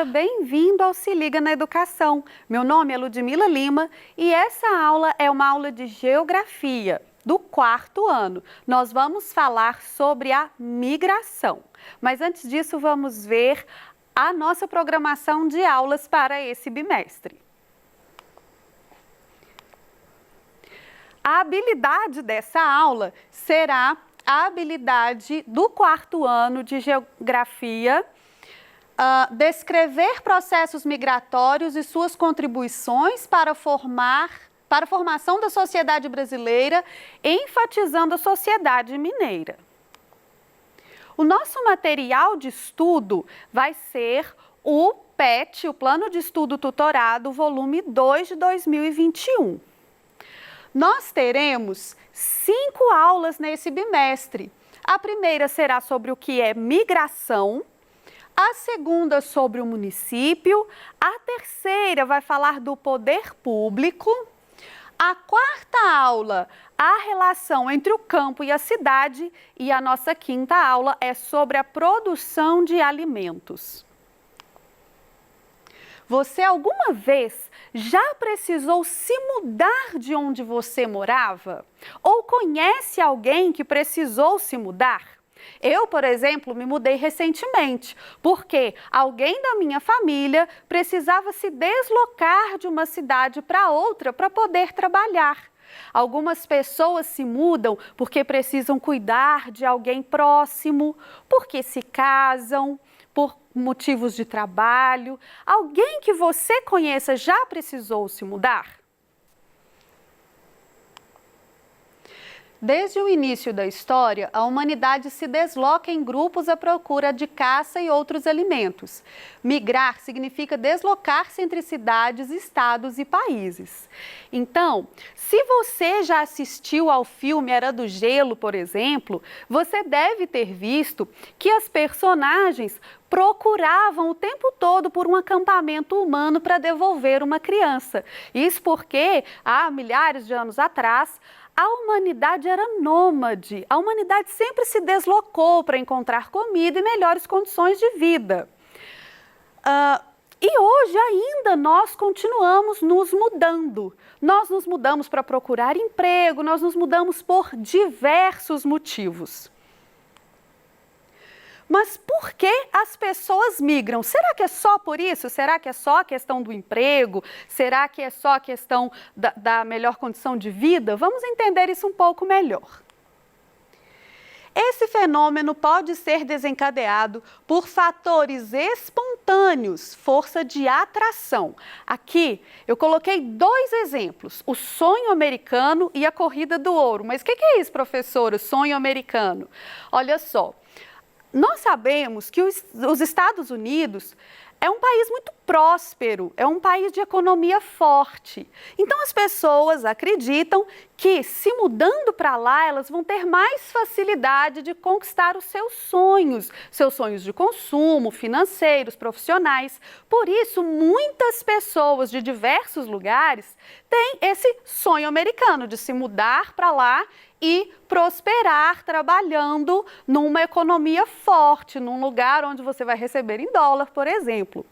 seja bem-vindo ao Se Liga na Educação. Meu nome é Ludmila Lima e essa aula é uma aula de Geografia do 4º ano. Nós vamos falar sobre a migração. Mas antes disso, vamos ver a nossa programação de aulas para esse bimestre. A habilidade dessa aula será a habilidade do 4º ano de Geografia, descrever processos migratórios e suas contribuições para a formação da sociedade brasileira, enfatizando a sociedade mineira. O nosso material de estudo vai ser o PET, o Plano de Estudo Tutorado, volume 2 de 2021. Nós teremos 5 aulas nesse bimestre. A primeira será sobre o que é migração, a segunda sobre o município, a terceira vai falar do poder público, a 4ª aula, a relação entre o campo e a cidade, e a nossa 5ª aula é sobre a produção de alimentos. Você alguma vez já precisou se mudar de onde você morava? Ou conhece alguém que precisou se mudar? Eu, por exemplo, me mudei recentemente, porque alguém da minha família precisava se deslocar de uma cidade para outra para poder trabalhar. Algumas pessoas se mudam porque precisam cuidar de alguém próximo, porque se casam, por motivos de trabalho. Alguém que você conheça já precisou se mudar? Desde o início da história, a humanidade se desloca em grupos à procura de caça e outros alimentos. Migrar significa deslocar-se entre cidades, estados e países. Então, se você já assistiu ao filme Era do Gelo, por exemplo, você deve ter visto que as personagens procuravam o tempo todo por um acampamento humano para devolver uma criança. Isso porque, há milhares de anos atrás, a humanidade era nômade, a humanidade sempre se deslocou para encontrar comida e melhores condições de vida. E hoje ainda nós continuamos nos mudando. Nós nos mudamos para procurar emprego, nós nos mudamos por diversos motivos. Mas por que as pessoas migram? Será que é só por isso? Será que é só a questão do emprego? Será que é só a questão da melhor condição de vida? Vamos entender isso um pouco melhor. Esse fenômeno pode ser desencadeado por fatores espontâneos, força de atração. Aqui eu coloquei 2 exemplos, o sonho americano e a corrida do ouro. Mas o que é isso, professora, o sonho americano? Olha só. Nós sabemos que os Estados Unidos é um país muito próspero, é um país de economia forte. Então as pessoas acreditam que se mudando para lá, elas vão ter mais facilidade de conquistar os seus sonhos de consumo, financeiros, profissionais. Por isso, muitas pessoas de diversos lugares têm esse sonho americano de se mudar para lá e prosperar trabalhando numa economia forte, num lugar onde você vai receber em dólar, por exemplo.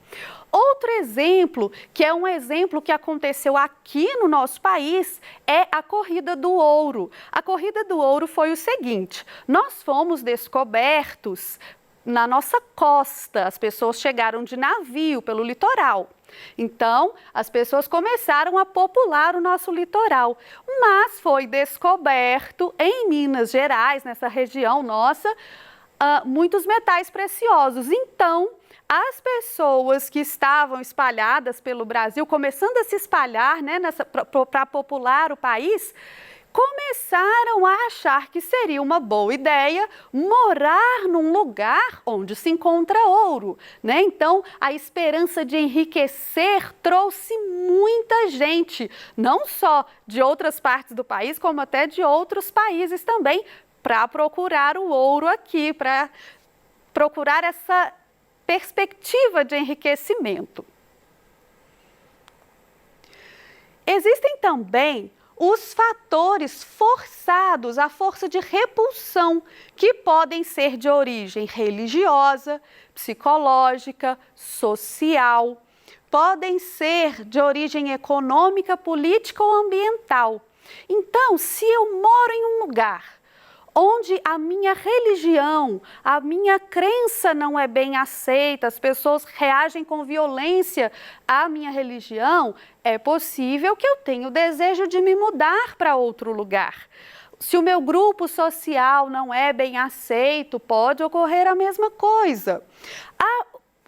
Outro exemplo, que é um exemplo que aconteceu aqui no nosso país, é a Corrida do Ouro. A Corrida do Ouro foi o seguinte: nós fomos descobertos na nossa costa, as pessoas chegaram de navio pelo litoral. Então, as pessoas começaram a popular o nosso litoral, mas foi descoberto em Minas Gerais, nessa região nossa, muitos metais preciosos. Então, as pessoas que estavam espalhadas pelo Brasil, começando a se espalhar, né, para popular o país, começaram a achar que seria uma boa ideia morar num lugar onde se encontra ouro, né? Então, a esperança de enriquecer trouxe muita gente, não só de outras partes do país, como até de outros países também, para procurar o ouro aqui, para procurar essa perspectiva de enriquecimento. Existem também os fatores forçados, a força de repulsão, que podem ser de origem religiosa, psicológica, social, podem ser de origem econômica, política ou ambiental. Então, se eu moro em um lugar onde a minha religião, a minha crença não é bem aceita, as pessoas reagem com violência à minha religião, é possível que eu tenha o desejo de me mudar para outro lugar. Se o meu grupo social não é bem aceito, pode ocorrer a mesma coisa.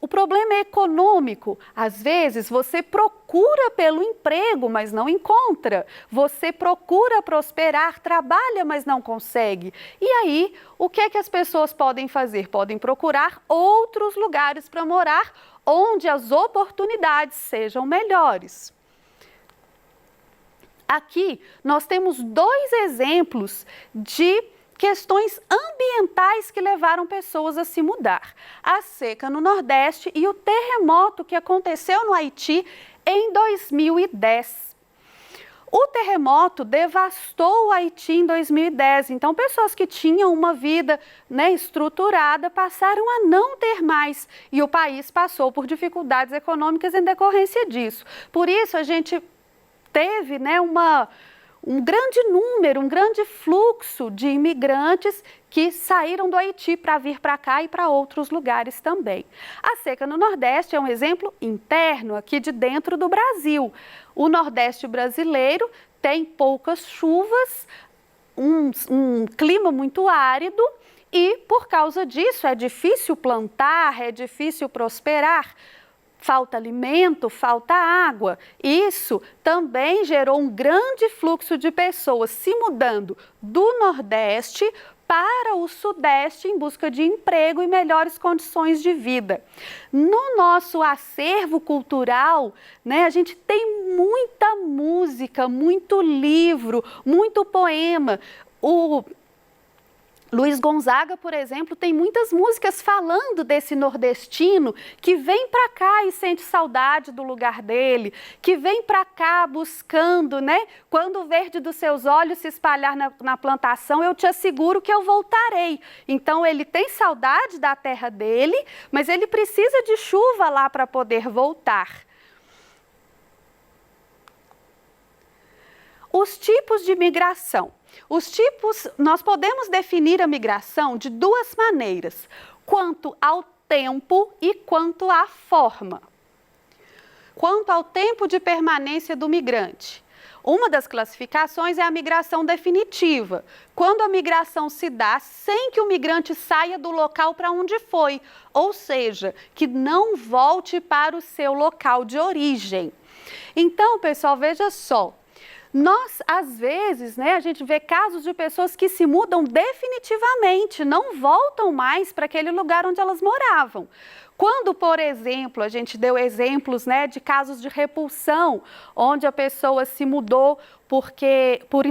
O problema é econômico. Às vezes você procura pelo emprego, mas não encontra. Você procura prosperar, trabalha, mas não consegue. E aí, o que é que as pessoas podem fazer? Podem procurar outros lugares para morar, onde as oportunidades sejam melhores. Aqui nós temos 2 exemplos de questões ambientais que levaram pessoas a se mudar. A seca no Nordeste e o terremoto que aconteceu no Haiti em 2010. O terremoto devastou o Haiti em 2010, então pessoas que tinham uma vida, estruturada passaram a não ter mais e o país passou por dificuldades econômicas em decorrência disso. Por isso a gente teve um grande número, um grande fluxo de imigrantes que saíram do Haiti para vir para cá e para outros lugares também. A seca no Nordeste é um exemplo interno aqui de dentro do Brasil. O Nordeste brasileiro tem poucas chuvas, um clima muito árido e, por causa disso, é difícil plantar, é difícil prosperar. Falta alimento, falta água. Isso também gerou um grande fluxo de pessoas se mudando do Nordeste para o Sudeste em busca de emprego e melhores condições de vida. No nosso acervo cultural, a gente tem muita música, muito livro, muito poema. O Luiz Gonzaga, por exemplo, tem muitas músicas falando desse nordestino que vem para cá e sente saudade do lugar dele, que vem para cá buscando, Quando o verde dos seus olhos se espalhar na plantação, eu te asseguro que eu voltarei. Então, ele tem saudade da terra dele, mas ele precisa de chuva lá para poder voltar. Os tipos de migração. Nós podemos definir a migração de 2 maneiras, quanto ao tempo e quanto à forma. Quanto ao tempo de permanência do migrante, uma das classificações é a migração definitiva, quando a migração se dá sem que o migrante saia do local para onde foi, ou seja, que não volte para o seu local de origem. Então, pessoal, veja só. Nós, às vezes, a gente vê casos de pessoas que se mudam definitivamente, não voltam mais para aquele lugar onde elas moravam. Quando, por exemplo, a gente deu exemplos de casos de repulsão, onde a pessoa se mudou por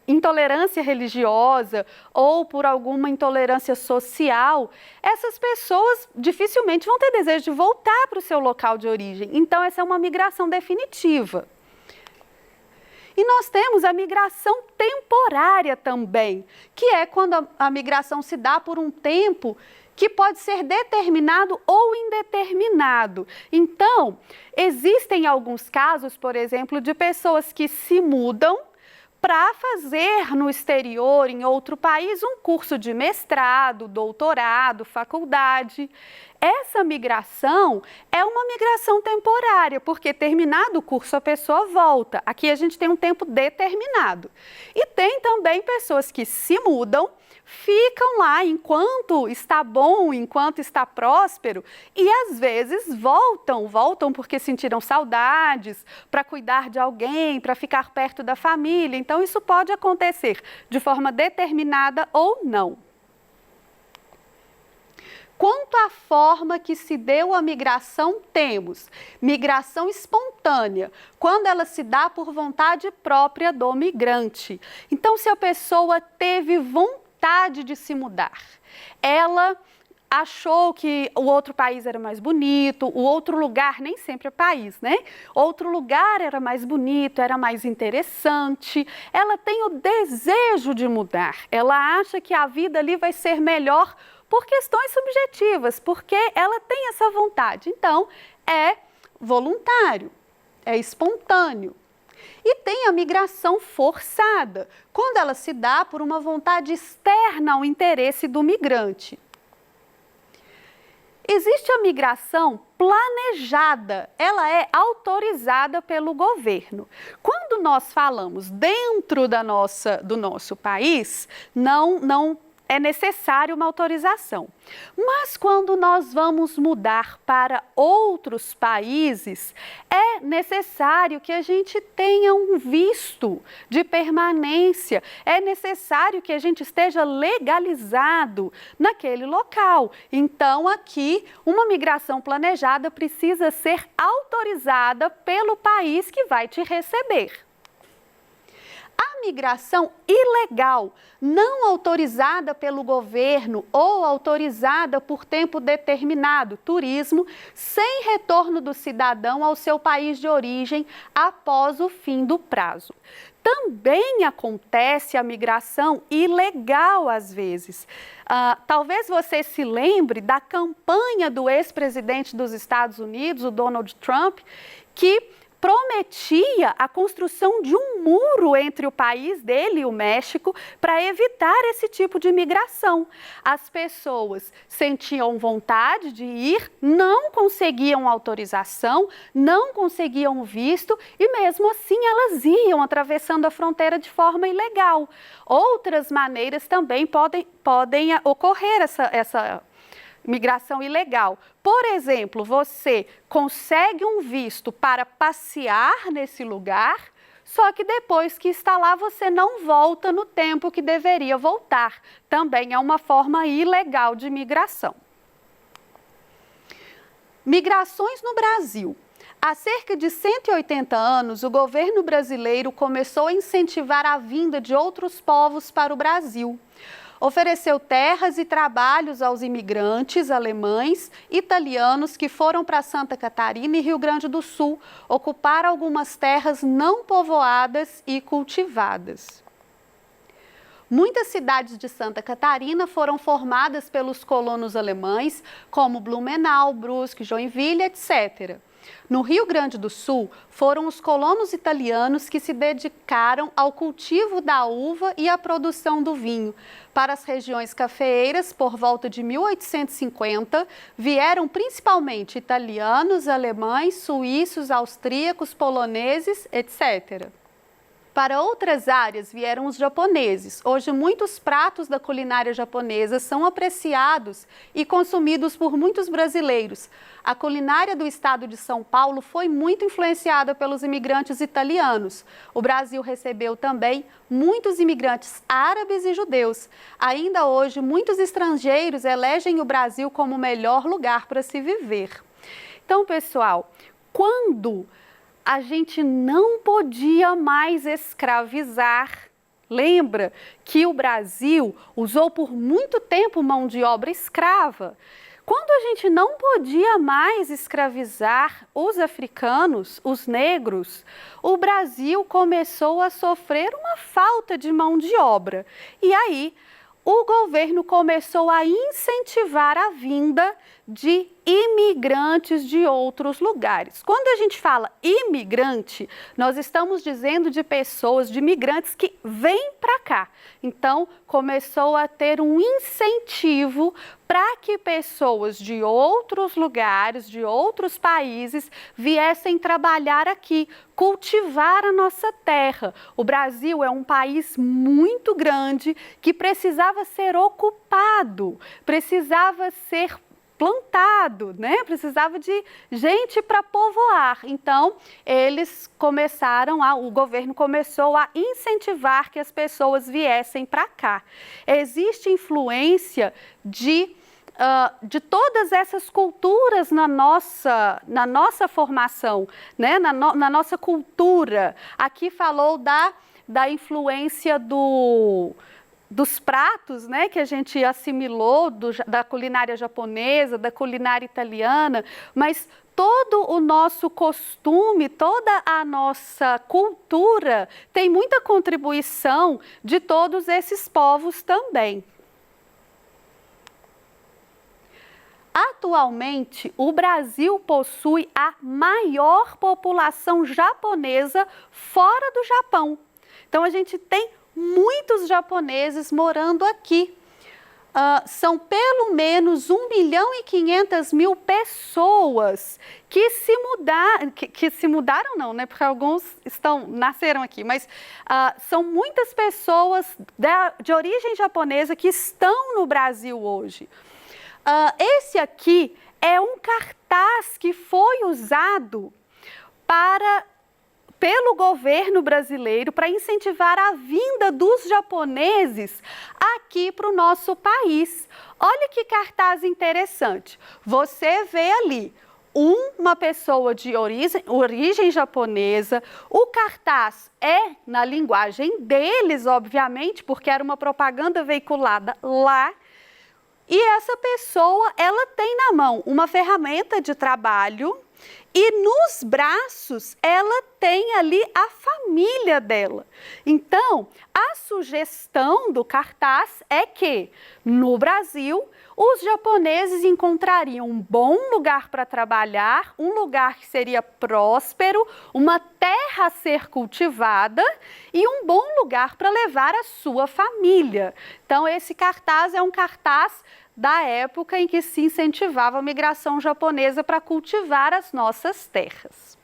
intolerância religiosa ou por alguma intolerância social, essas pessoas dificilmente vão ter desejo de voltar para o seu local de origem. Então, essa é uma migração definitiva. E nós temos a migração temporária também, que é quando a migração se dá por um tempo que pode ser determinado ou indeterminado. Então, existem alguns casos, por exemplo, de pessoas que se mudam para fazer no exterior, em outro país, um curso de mestrado, doutorado, faculdade. Essa migração é uma migração temporária, porque terminado o curso a pessoa volta. Aqui a gente tem um tempo determinado. E tem também pessoas que se mudam, ficam lá enquanto está bom, enquanto está próspero e às vezes voltam porque sentiram saudades, para cuidar de alguém, para ficar perto da família. Então isso pode acontecer de forma determinada ou não. Quanto à forma que se deu a migração, temos migração espontânea, quando ela se dá por vontade própria do migrante. Então, se a pessoa teve vontade de se mudar, ela achou que o outro país era mais bonito, o outro lugar, nem sempre é país, né? Outro lugar era mais bonito, era mais interessante. Ela tem o desejo de mudar. Ela acha que a vida ali vai ser melhor por questões subjetivas, porque ela tem essa vontade. Então, é voluntário, é espontâneo. E tem a migração forçada, quando ela se dá por uma vontade externa ao interesse do migrante. Existe a migração planejada, ela é autorizada pelo governo. Quando nós falamos dentro do nosso país, não é necessário uma autorização. Mas quando nós vamos mudar para outros países, é necessário que a gente tenha um visto de permanência, é necessário que a gente esteja legalizado naquele local. Então, aqui, uma migração planejada precisa ser autorizada pelo país que vai te receber. A migração ilegal, não autorizada pelo governo ou autorizada por tempo determinado, turismo, sem retorno do cidadão ao seu país de origem após o fim do prazo. Também acontece a migração ilegal às vezes. Talvez você se lembre da campanha do ex-presidente dos Estados Unidos, o Donald Trump, que prometia a construção de um muro entre o país dele e o México para evitar esse tipo de migração. As pessoas sentiam vontade de ir, não conseguiam autorização, não conseguiam visto e mesmo assim elas iam atravessando a fronteira de forma ilegal. Outras maneiras também podem ocorrer essa migração ilegal. Por exemplo, você consegue um visto para passear nesse lugar, só que depois que está lá você não volta no tempo que deveria voltar. Também é uma forma ilegal de migração. Migrações no Brasil. Há cerca de 180 anos, o governo brasileiro começou a incentivar a vinda de outros povos para o Brasil. Ofereceu terras e trabalhos aos imigrantes alemães, italianos que foram para Santa Catarina e Rio Grande do Sul, ocupar algumas terras não povoadas e cultivadas. Muitas cidades de Santa Catarina foram formadas pelos colonos alemães, como Blumenau, Brusque, Joinville, etc. No Rio Grande do Sul, foram os colonos italianos que se dedicaram ao cultivo da uva e à produção do vinho. Para as regiões cafeeiras, por volta de 1850, vieram principalmente italianos, alemães, suíços, austríacos, poloneses, etc. Para outras áreas vieram os japoneses. Hoje, muitos pratos da culinária japonesa são apreciados e consumidos por muitos brasileiros. A culinária do estado de São Paulo foi muito influenciada pelos imigrantes italianos. O Brasil recebeu também muitos imigrantes árabes e judeus. Ainda hoje, muitos estrangeiros elegem o Brasil como o melhor lugar para se viver. Então, pessoal, quando a gente não podia mais escravizar. Lembra que o Brasil usou por muito tempo mão de obra escrava. Quando a gente não podia mais escravizar os africanos, os negros, o Brasil começou a sofrer uma falta de mão de obra. E aí, o governo começou a incentivar a vinda de imigrantes de outros lugares. Quando a gente fala imigrante, nós estamos dizendo de pessoas, de imigrantes que vêm para cá. Então, começou a ter um incentivo para que pessoas de outros lugares, de outros países, viessem trabalhar aqui, cultivar a nossa terra. O Brasil é um país muito grande que precisava ser ocupado, precisava ser plantado, né? Precisava de gente para povoar. Então, o governo começou a incentivar que as pessoas viessem para cá. Existe influência de todas essas culturas na nossa formação, né? na nossa cultura. Aqui falou da influência dos pratos, né, que a gente assimilou da culinária japonesa, da culinária italiana, mas todo o nosso costume, toda a nossa cultura tem muita contribuição de todos esses povos também. Atualmente, o Brasil possui a maior população japonesa fora do Japão. Então, a gente tem muitos japoneses morando aqui. São pelo menos 1.500.000 pessoas que se mudaram, que se mudaram não, né? Porque alguns nasceram aqui, mas são muitas pessoas de origem japonesa que estão no Brasil hoje. Esse aqui é um cartaz que foi usado pelo governo brasileiro para incentivar a vinda dos japoneses aqui para o nosso país. Olha que cartaz interessante. Você vê ali uma pessoa de origem japonesa, o cartaz é na linguagem deles, obviamente, porque era uma propaganda veiculada lá. E essa pessoa, ela tem na mão uma ferramenta de trabalho e nos braços ela tem ali a família dela. Então, a sugestão do cartaz é que, no Brasil, os japoneses encontrariam um bom lugar para trabalhar, um lugar que seria próspero, uma terra a ser cultivada e um bom lugar para levar a sua família. Então, esse cartaz é um cartaz da época em que se incentivava a migração japonesa para cultivar as nossas terras.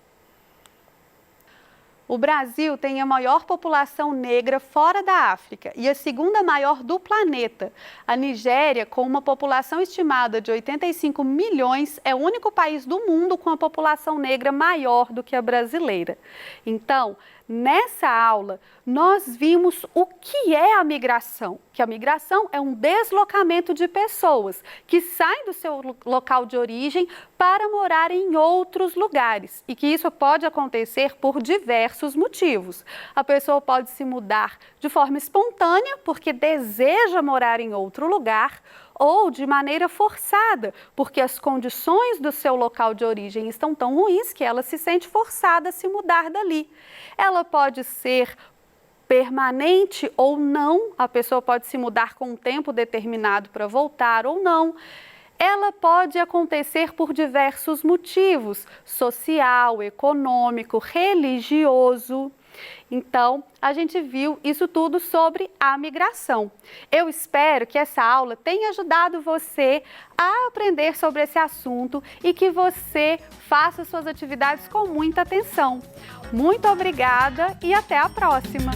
O Brasil tem a maior população negra fora da África e a segunda maior do planeta. A Nigéria, com uma população estimada de 85 milhões, é o único país do mundo com a população negra maior do que a brasileira. Então, nessa aula, nós vimos o que é a migração, que a migração é um deslocamento de pessoas que saem do seu local de origem para morar em outros lugares e que isso pode acontecer por diversos motivos. A pessoa pode se mudar de forma espontânea porque deseja morar em outro lugar ou de maneira forçada, porque as condições do seu local de origem estão tão ruins que ela se sente forçada a se mudar dali. Ela pode ser permanente ou não, a pessoa pode se mudar com um tempo determinado para voltar ou não. Ela pode acontecer por diversos motivos, social, econômico, religioso. Então, a gente viu isso tudo sobre a migração. Eu espero que essa aula tenha ajudado você a aprender sobre esse assunto e que você faça suas atividades com muita atenção. Muito obrigada e até a próxima!